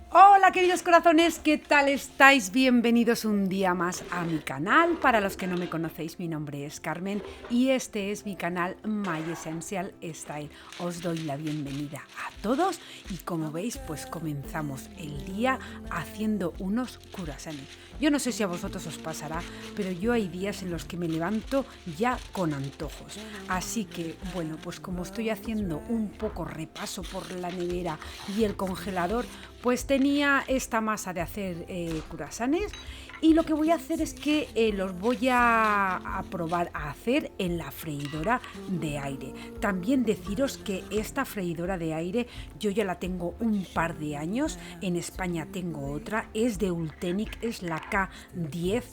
Hola queridos corazones, ¿qué tal estáis? Bienvenidos un día más a mi canal. Para los que no me conocéis, mi nombre es Carmen y este es mi canal My Essential Style. Os doy la bienvenida a todos y como veis, pues comenzamos el día haciendo unos croissants. Yo no sé si a vosotros os pasará, pero yo hay días en los que me levanto ya con antojos. Así que, bueno, pues como estoy haciendo un poco repaso por la nevera y el congelador, pues tenía esta masa de hacer croissants y lo que voy a hacer es que los voy a probar a hacer en la freidora de aire. También deciros que esta freidora de aire yo ya la tengo un par de años, en España tengo otra, es de Ultenic, es la K10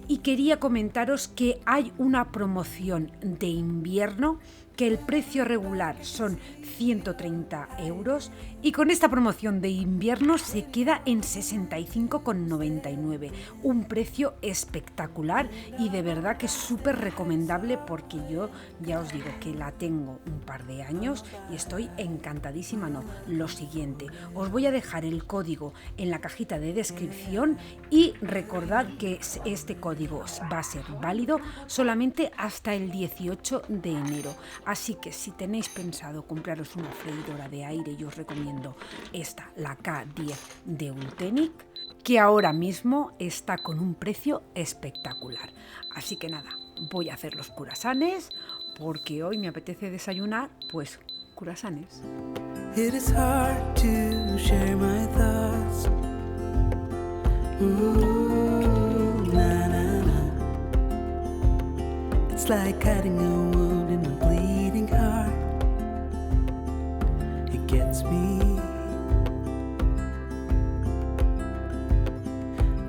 y quería comentaros que hay una promoción de invierno que el precio regular son 130 euros y con esta promoción de invierno se queda en 65,99, un precio espectacular y de verdad que es súper recomendable porque yo ya os digo que la tengo un par de años y estoy encantadísima. No, lo siguiente, os voy a dejar el código en la cajita de descripción y recordad que este código va a ser válido solamente hasta el 18 de enero. Así que si tenéis pensado compraros una freidora de aire, yo os recomiendo esta, la K10 de Ultenic, que ahora mismo está con un precio espectacular. Así que nada, voy a hacer los croissants porque hoy me apetece desayunar, pues, croissants. It is hard to share my thoughts. Na, na, na. It's like cutting a wound in a bleeding heart. It gets me,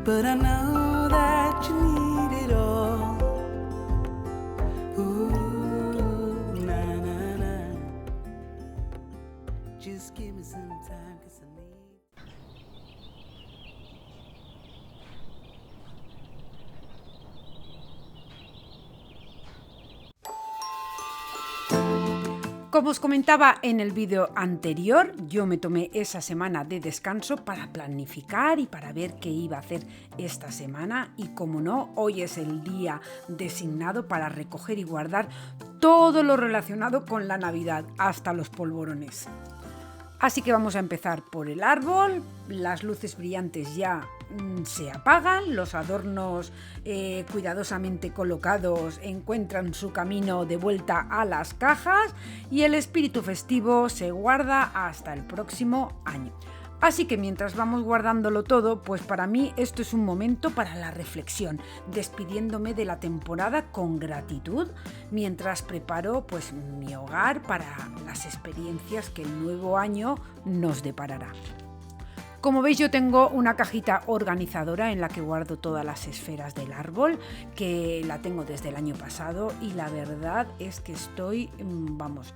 but I know that you need it all. Ooh, na, na, na. Just give me some time, 'cause I need. Como os comentaba en el vídeo anterior, yo me tomé esa semana de descanso para planificar y para ver qué iba a hacer esta semana y como no, hoy es el día designado para recoger y guardar todo lo relacionado con la Navidad, hasta los polvorones. Así que vamos a empezar por el árbol. Las luces brillantes ya se apagan, los adornos cuidadosamente colocados encuentran su camino de vuelta a las cajas y el espíritu festivo se guarda hasta el próximo año. Así que mientras vamos guardándolo todo, pues para mí esto es un momento para la reflexión, despidiéndome de la temporada con gratitud, mientras preparo pues mi hogar para las experiencias que el nuevo año nos deparará. Como veis, yo tengo una cajita organizadora en la que guardo todas las esferas del árbol, que la tengo desde el año pasado y la verdad es que estoy,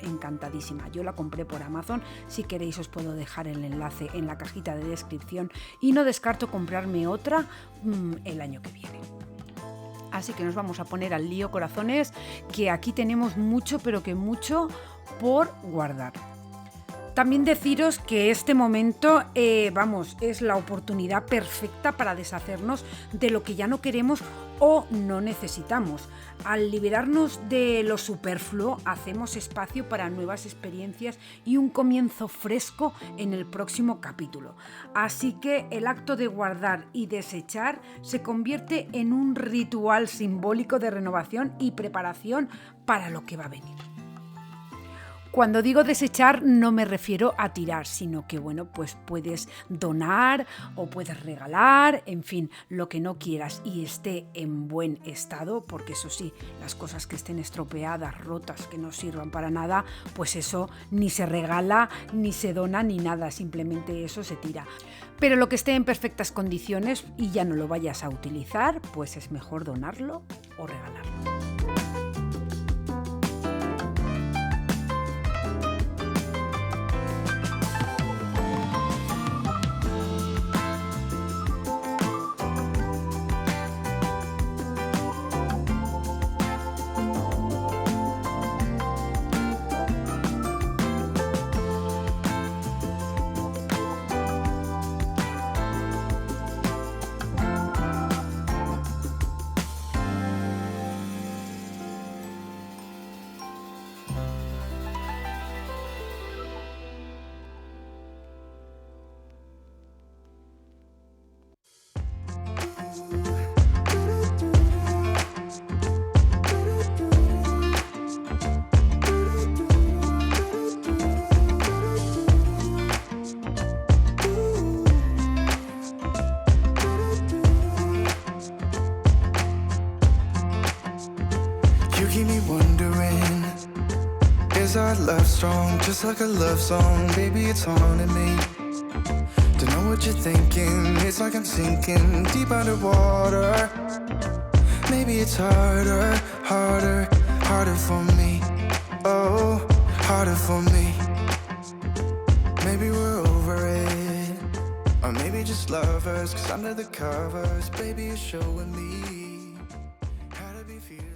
encantadísima. Yo la compré por Amazon, si queréis os puedo dejar el enlace en la cajita de descripción y no descarto comprarme otra el año que viene. Así que nos vamos a poner al lío, corazones, que aquí tenemos mucho, pero que mucho por guardar. También deciros que este momento, es la oportunidad perfecta para deshacernos de lo que ya no queremos o no necesitamos. Al liberarnos de lo superfluo, hacemos espacio para nuevas experiencias y un comienzo fresco en el próximo capítulo. Así que el acto de guardar y desechar se convierte en un ritual simbólico de renovación y preparación para lo que va a venir. Cuando digo desechar no me refiero a tirar, sino que pues puedes donar o puedes regalar, en fin, lo que no quieras y esté en buen estado, porque eso sí, las cosas que estén estropeadas, rotas, que no sirvan para nada, pues eso ni se regala, ni se dona, ni nada, simplemente eso se tira. Pero lo que esté en perfectas condiciones y ya no lo vayas a utilizar, pues es mejor donarlo o regalarlo. You keep me wondering, is our love strong? Just like a love song, baby, it's haunting me. Don't know what you're thinking, it's like I'm sinking deep underwater. Maybe it's harder, harder, harder for me. Oh, harder for me. Maybe we're over it, or maybe just lovers, 'cause under the covers, baby, you're showing me how to be fearless.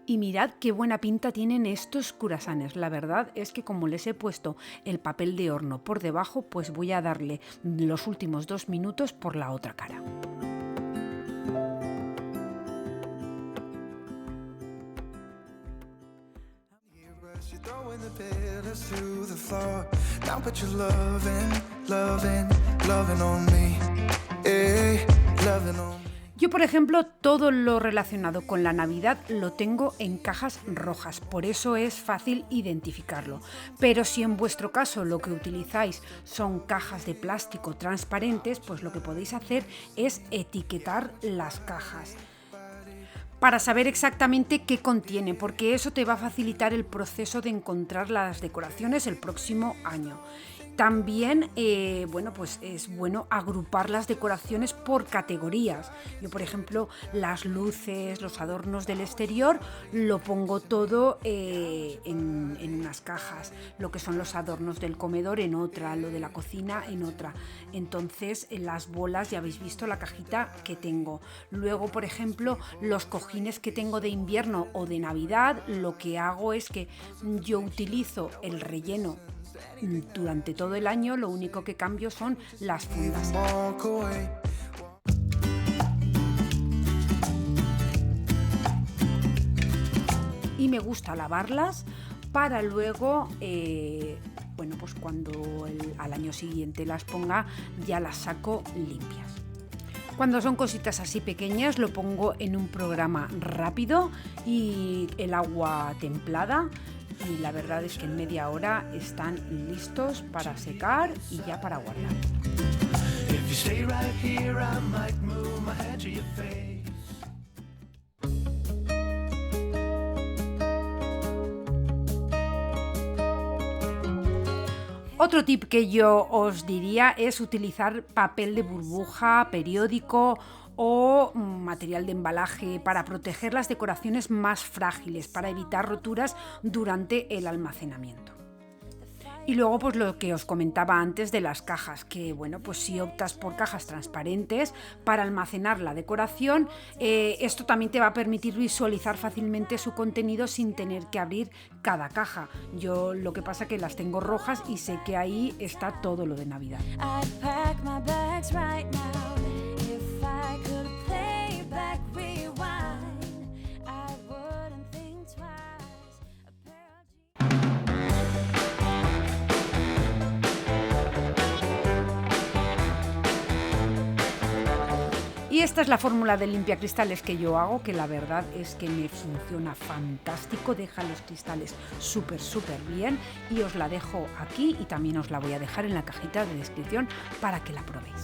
Y mirad qué buena pinta tienen estos curasanes. La verdad es que como les he puesto el papel de horno por debajo, pues voy a darle los últimos 2 minutos por la otra cara. You're throwing the pillars to the floor. Now put your loving, loving, loving on me. Hey, loving on me. Yo, por ejemplo, todo lo relacionado con la Navidad lo tengo en cajas rojas, por eso es fácil identificarlo. Pero si en vuestro caso lo que utilizáis son cajas de plástico transparentes, pues lo que podéis hacer es etiquetar las cajas para saber exactamente qué contiene, porque eso te va a facilitar el proceso de encontrar las decoraciones el próximo año. También, pues es bueno agrupar las decoraciones por categorías. Yo, por ejemplo, las luces, los adornos del exterior, lo pongo todo en unas cajas. Lo que son los adornos del comedor en otra, lo de la cocina en otra. Entonces, en las bolas ya habéis visto la cajita que tengo. Luego, por ejemplo, los cojines que tengo de invierno o de Navidad, lo que hago es que yo utilizo el relleno durante todo el año, lo único que cambio son las fundas. Walk away. Y me gusta lavarlas para luego, pues cuando al año siguiente las ponga, ya las saco limpias. Cuando son cositas así pequeñas, lo pongo en un programa rápido y el agua templada. Y la verdad es que en media hora están listos para secar y ya para guardar. If you stay right here, I might move my head to your face. Otro tip que yo os diría es utilizar papel de burbuja, periódico o material de embalaje para proteger las decoraciones más frágiles, para evitar roturas durante el almacenamiento. Y luego pues lo que os comentaba antes de las cajas, que bueno, pues si optas por cajas transparentes para almacenar la decoración, esto también te va a permitir visualizar fácilmente su contenido sin tener que abrir cada caja. Yo lo que pasa que las tengo rojas y sé que ahí está todo lo de Navidad. Y esta es la fórmula de limpiacristales que yo hago, que la verdad es que me funciona fantástico, deja los cristales súper bien, y os la dejo aquí y también os la voy a dejar en la cajita de descripción para que la probéis.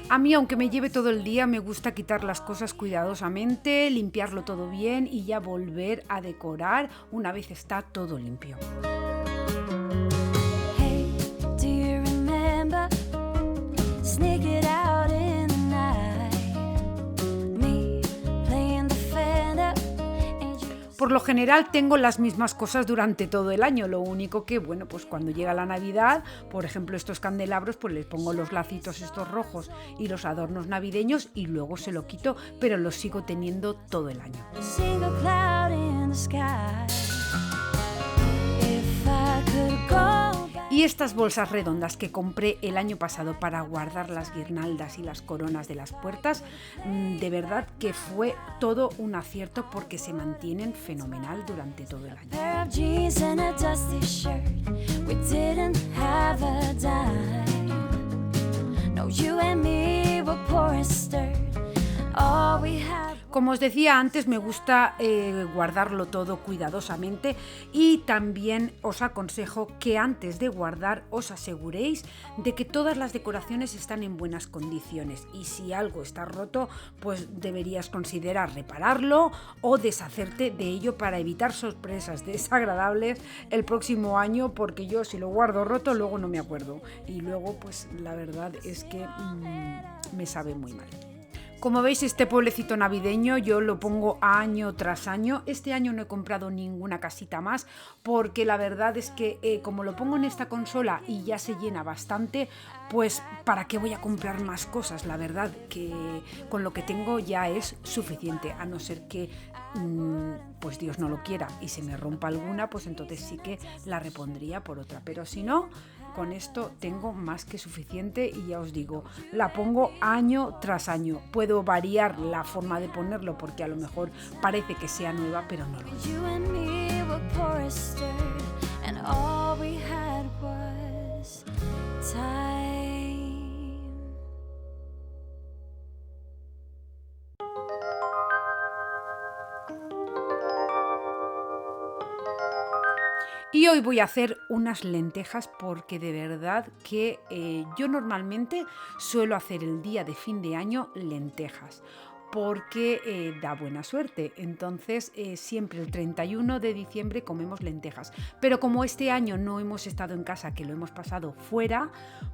A mí, aunque me lleve todo el día, me gusta quitar las cosas cuidadosamente, limpiarlo todo bien y ya volver a decorar una vez está todo limpio. Por lo general tengo las mismas cosas durante todo el año, lo único que, bueno, pues cuando llega la Navidad, por ejemplo estos candelabros, pues les pongo los lacitos estos rojos y los adornos navideños y luego se lo quito, pero los sigo teniendo todo el año. Y estas bolsas redondas que compré el año pasado para guardar las guirnaldas y las coronas de las puertas, de verdad que fue todo un acierto porque se mantienen fenomenal durante todo el año. Como os decía antes, me gusta guardarlo todo cuidadosamente y también os aconsejo que antes de guardar os aseguréis de que todas las decoraciones están en buenas condiciones y si algo está roto, pues deberías considerar repararlo o deshacerte de ello para evitar sorpresas desagradables el próximo año, porque yo si lo guardo roto luego no me acuerdo y luego pues la verdad es que me sabe muy mal. Como veis, este pueblecito navideño yo lo pongo año tras año. Este año no he comprado ninguna casita más porque la verdad es que como lo pongo en esta consola y ya se llena bastante, pues ¿para qué voy a comprar más cosas? La verdad que con lo que tengo ya es suficiente, a no ser que pues Dios no lo quiera y se me rompa alguna, pues entonces sí que la repondría por otra. Pero si no, con esto tengo más que suficiente y ya os digo, la pongo año tras año. Puedo variar la forma de ponerlo porque a lo mejor parece que sea nueva, pero no lo es. Y hoy voy a hacer unas lentejas porque de verdad que yo normalmente suelo hacer el día de fin de año lentejas porque da buena suerte. Entonces siempre el 31 de diciembre comemos lentejas. Pero como este año no hemos estado en casa, que lo hemos pasado fuera,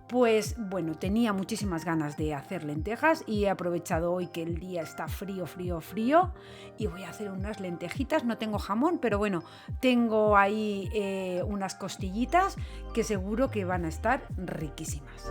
pues bueno, tenía muchísimas ganas de hacer lentejas y he aprovechado hoy que el día está frío y voy a hacer unas lentejitas. No tengo jamón, pero bueno, tengo ahí unas costillitas que seguro que van a estar riquísimas.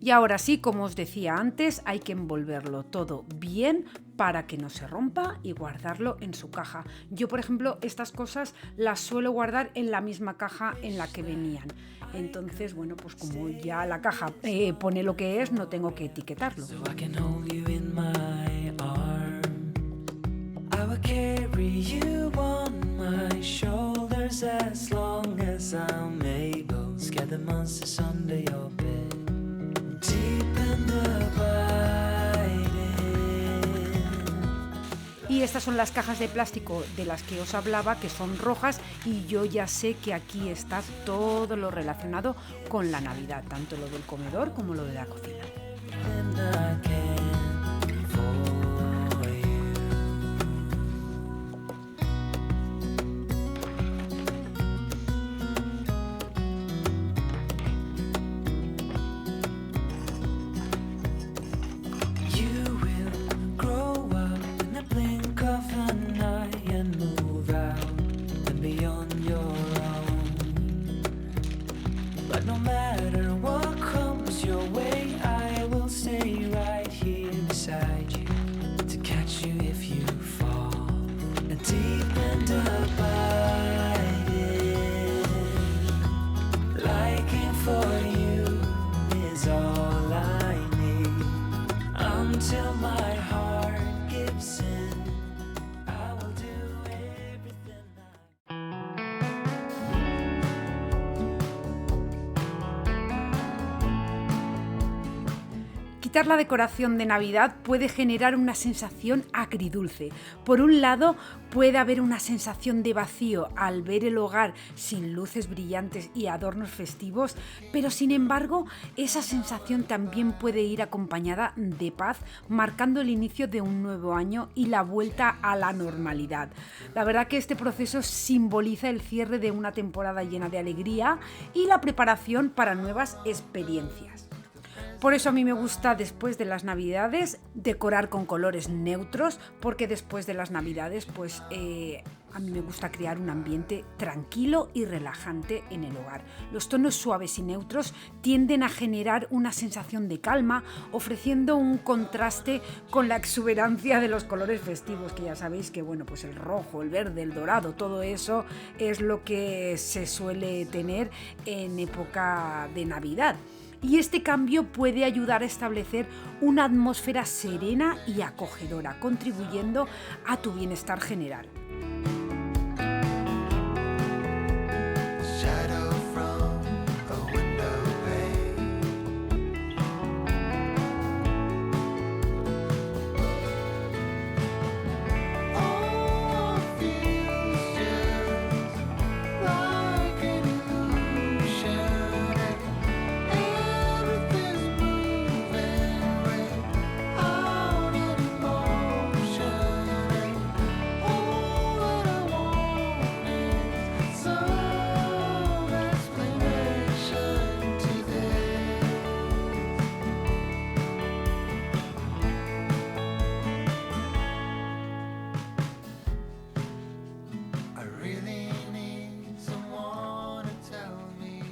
Y ahora sí, como os decía antes, hay que envolverlo todo bien para que no se rompa y guardarlo en su caja. Yo, por ejemplo, estas cosas las suelo guardar en la misma caja en la que venían. Entonces, bueno, pues como ya la caja pone lo que es, no tengo que etiquetarlo. So I can hold you in my arm. I will carry you on my shoulders as long as I'm able. Scare the monsters under your bed. Deep and abiding. Y estas son las cajas de plástico de las que os hablaba, que son rojas, y yo ya sé que aquí está todo lo relacionado con la Navidad, tanto lo del comedor como lo de la cocina. And I can for you. You will grow up in the blink of an eye and move out and beyond your own. But no matter what comes your way, I will stay right here beside you to catch you if you fall. And deep and abiding, liking for you is all I need. Until my heart gives in, I will do everything I Quitar la decoración de Navidad puede generar una sensación agridulce. Por un lado, puede haber una sensación de vacío al ver el hogar sin luces brillantes y adornos festivos, pero sin embargo, esa sensación también puede ir acompañada de paz, marcando el inicio de un nuevo año y la vuelta a la normalidad. La verdad que este proceso simboliza el cierre de una temporada llena de alegría y la preparación para nuevas experiencias. Por eso a mí me gusta después de las Navidades decorar con colores neutros, porque después de las Navidades pues a mí me gusta crear un ambiente tranquilo y relajante en el hogar. Los tonos suaves y neutros tienden a generar una sensación de calma, ofreciendo un contraste con la exuberancia de los colores festivos, que ya sabéis que bueno, pues el rojo, el verde, el dorado, todo eso es lo que se suele tener en época de Navidad. Y este cambio puede ayudar a establecer una atmósfera serena y acogedora, contribuyendo a tu bienestar general. Shadow from a window pane. All feels just like an illusion. Everything's moving without any motion. All that I want is some explanation to this. I really need someone to tell me.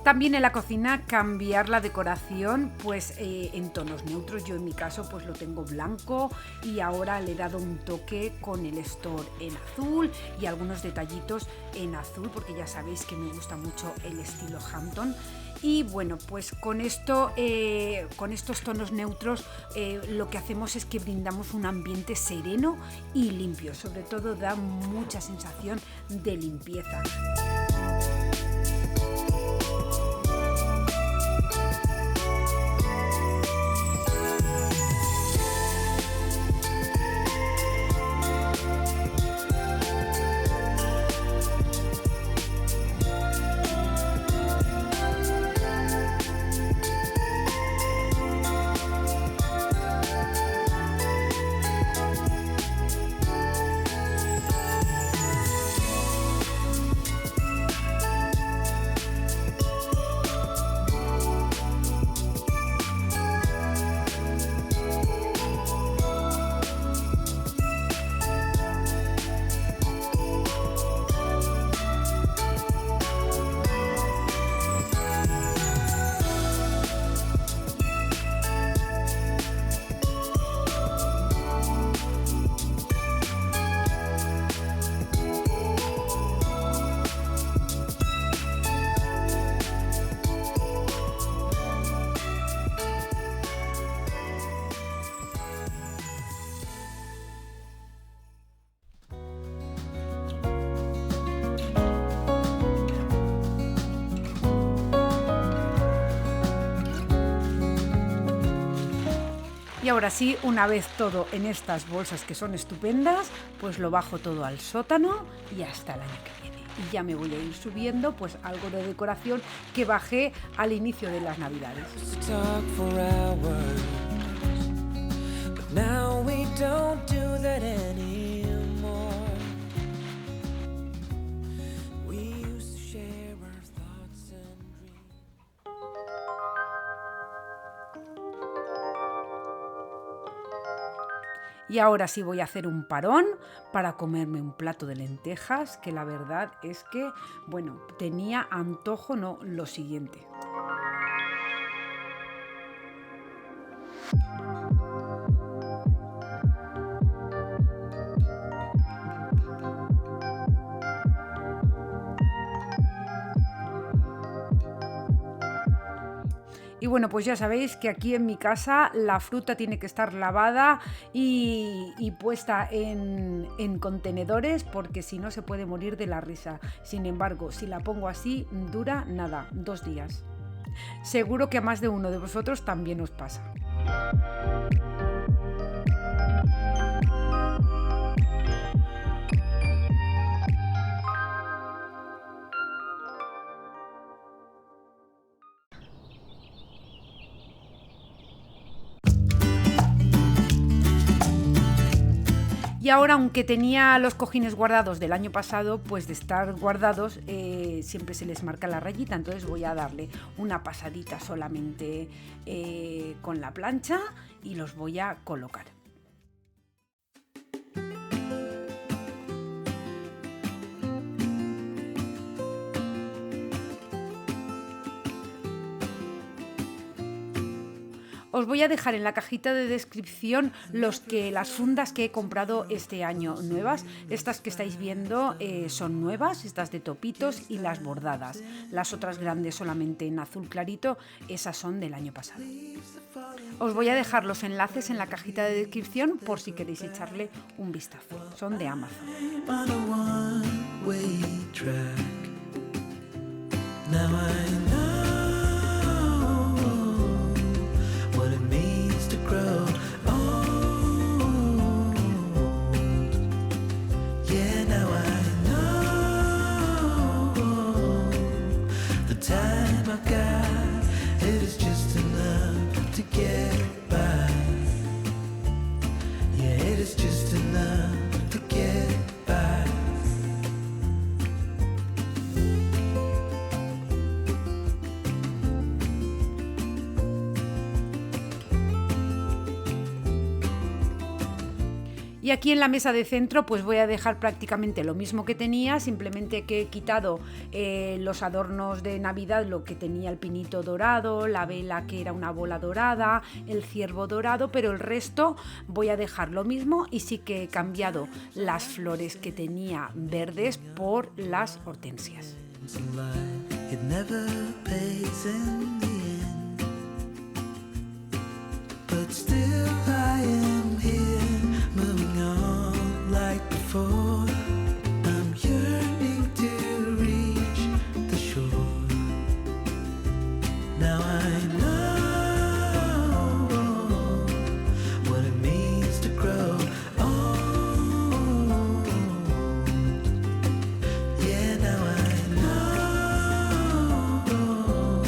También en la cocina cambiar la decoración pues en tonos neutros. Yo en mi caso pues lo tengo blanco y ahora le he dado un toque con el store en azul y algunos detallitos en azul, porque ya sabéis que me gusta mucho el estilo Hampton. Y bueno, pues con esto, con estos tonos neutros, lo que hacemos es que brindamos un ambiente sereno y limpio. Sobre todo da mucha sensación de limpieza. Y ahora sí, una vez todo en estas bolsas que son estupendas, pues lo bajo todo al sótano y hasta el año que viene. Y ya me voy a ir subiendo pues algo de decoración que bajé al inicio de las Navidades. Talk for hours, but now we don't do that anymore. We used to share our thoughts and dreams. Y ahora sí voy a hacer un parón para comerme un plato de lentejas, que la verdad es que, bueno, tenía antojo, no, lo siguiente. Y bueno, pues ya sabéis que aquí en mi casa la fruta tiene que estar lavada y puesta en contenedores, porque si no se puede morir de la risa. Sin embargo, si la pongo así, dura nada, 2 días. Seguro que a más de uno de vosotros también os pasa. Y ahora, aunque tenía los cojines guardados del año pasado, pues de estar guardados siempre se les marca la rayita, entonces voy a darle una pasadita solamente con la plancha y los voy a colocar. Os voy a dejar en la cajita de descripción las fundas que he comprado este año nuevas. Estas que estáis viendo son nuevas, estas de topitos y las bordadas. Las otras grandes solamente en azul clarito, esas son del año pasado. Os voy a dejar los enlaces en la cajita de descripción por si queréis echarle un vistazo. Son de Amazon. Y aquí en la mesa de centro pues voy a dejar prácticamente lo mismo que tenía, simplemente que he quitado los adornos de Navidad, lo que tenía el pinito dorado, la vela que era una bola dorada, el ciervo dorado, pero el resto voy a dejar lo mismo y sí que he cambiado las flores que tenía verdes por las hortensias. I'm yearning to reach the shore. Now I know what it means to grow old. Yeah, now I know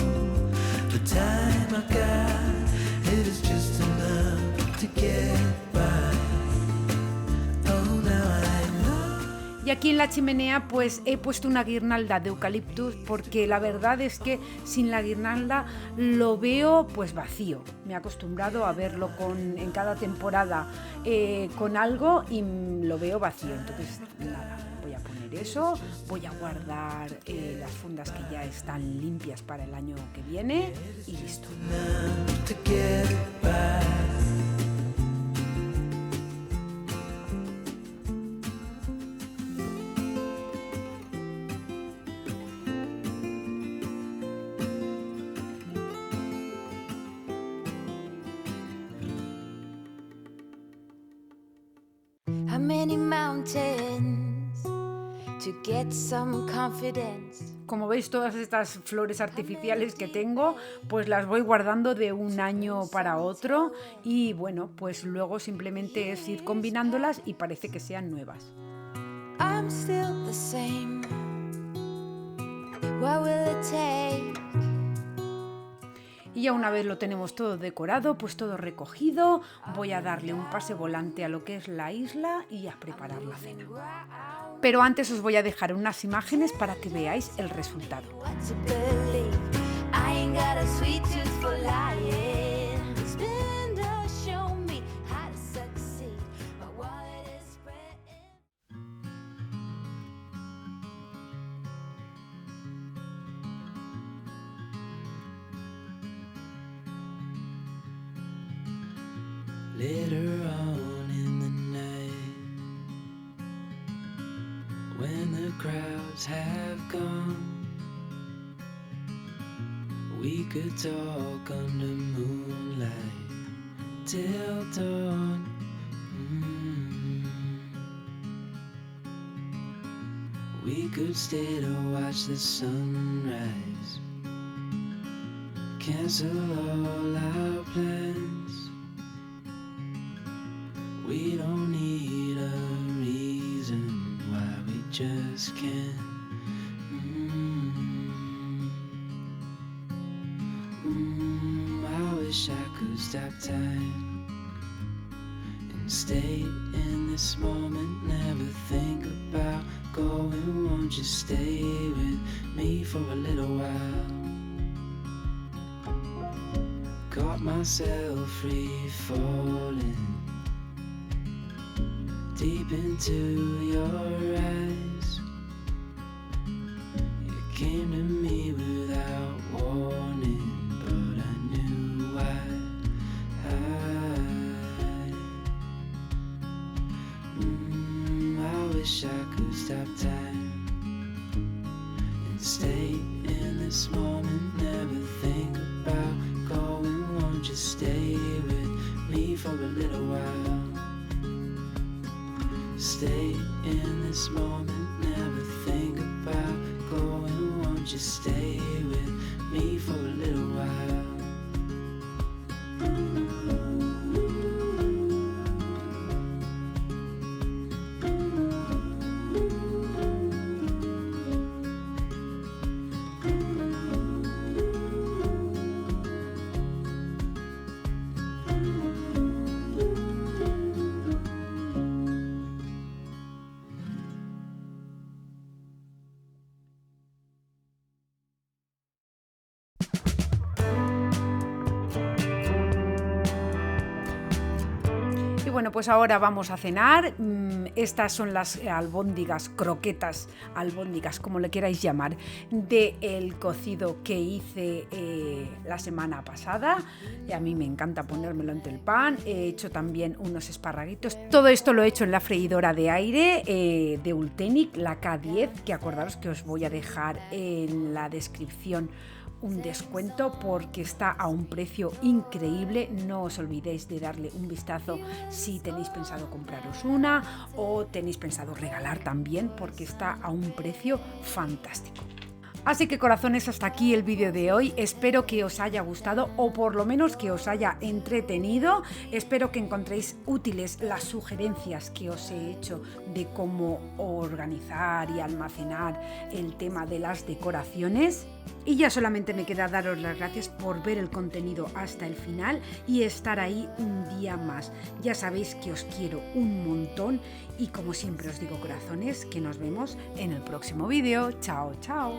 the time I've got, it is just enough to get by. Y aquí en la chimenea pues he puesto una guirnalda de eucaliptus, porque la verdad es que sin la guirnalda lo veo pues vacío. Me he acostumbrado a verlo en cada temporada con algo y lo veo vacío. Entonces nada, voy a poner eso, voy a guardar las fundas que ya están limpias para el año que viene y listo. Many mountains to get some confidence. Como veis, todas estas flores artificiales que tengo, pues las voy guardando de un año para otro y bueno, pues luego simplemente es ir combinándolas y parece que sean nuevas. I'm still the same. What will it take? Y ya una vez lo tenemos todo decorado, pues todo recogido, voy a darle un pase volante a lo que es la isla y a preparar la cena. Pero antes os voy a dejar unas imágenes para que veáis el resultado. What to believe? I ain't got a sweet tooth for lying. Spend or show me how to succeed. My wallet is spreading. Later on in the night, when the crowds have gone, we could talk under moonlight till dawn. We could stay to watch the sunrise, cancel all our plans. We don't need a reason why we just can't. I wish I could stop time and stay in this moment, never think about going. Won't you stay with me for a little while? Caught myself free falling deep into your eyes. You came to me without warning, but I knew why. I wish I could stop time and stay in this moment, never think about going. Won't you stay with me for a little while? Stay in this moment, never think about going. Won't you stay with me for a little while? Bueno, pues ahora vamos a cenar. Estas son las albóndigas, croquetas, albóndigas, como le queráis llamar, del cocido que hice la semana pasada. Y a mí me encanta ponérmelo entre el pan. He hecho también unos esparraguitos. Todo esto lo he hecho en la freidora de aire de Ultenic, la K10, que acordaros que os voy a dejar en la descripción un descuento porque está a un precio increíble. No os olvidéis de darle un vistazo si tenéis pensado compraros una o tenéis pensado regalar también, porque está a un precio fantástico. Así que, corazones, hasta aquí el vídeo de hoy. Espero que os haya gustado o por lo menos que os haya entretenido. Espero que encontréis útiles las sugerencias que os he hecho de cómo organizar y almacenar el tema de las decoraciones. Y ya solamente me queda daros las gracias por ver el contenido hasta el final y estar ahí un día más. Ya sabéis que os quiero un montón y, como siempre os digo, corazones, que nos vemos en el próximo vídeo. Chao, chao.